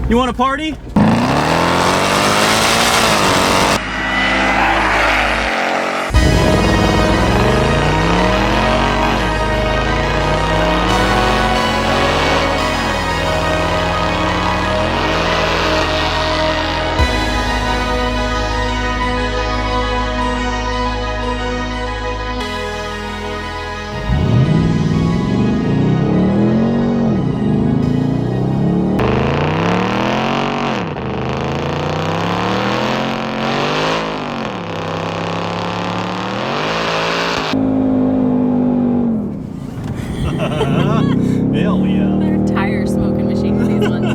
You want to party? Hell yeah. They're a tire smoking machine for these ones.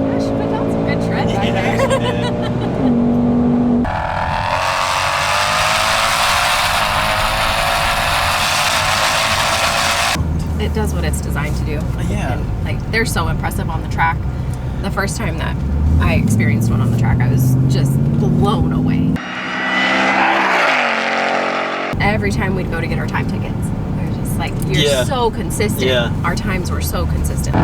Gosh, put down some good tread back there. It does what it's designed to do. Yeah. And, like, they're so impressive on the track. The first time that I experienced one on the track, I was just blown away. Every time we'd go to get our time tickets, I was just like, you're so consistent. Yeah. Our times were so consistent.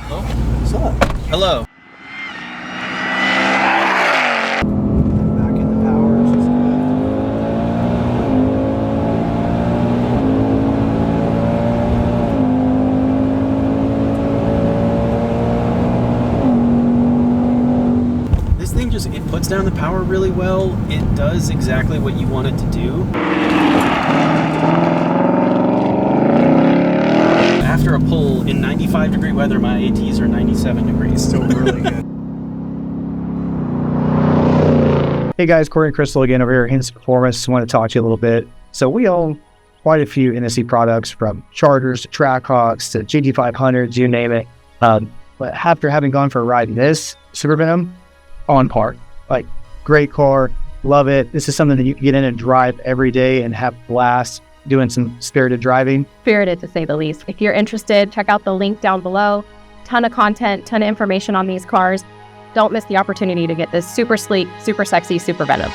What's up? Hello. Back in the power. This thing just, it puts down the power really well. It does exactly what you want it to do. After a pull in 95-degree weather, my ATs are 97 degrees. Still really good. Hey guys, Corey and Crystal again over here at Hennessey Performance. Just want to talk to you a little bit. So we own quite a few Hennessey products, from Chargers to Trackhawks to GT500s, you name it. But after having gone for a ride in this Super Venom, on par. Like, great car, love it. This is something that you can get in and drive every day and have blast doing some spirited driving. Spirited, to say the least. If you're interested, check out the link down below. Ton of content, ton of information on these cars. Don't miss the opportunity to get this super sleek, super sexy Super Venom.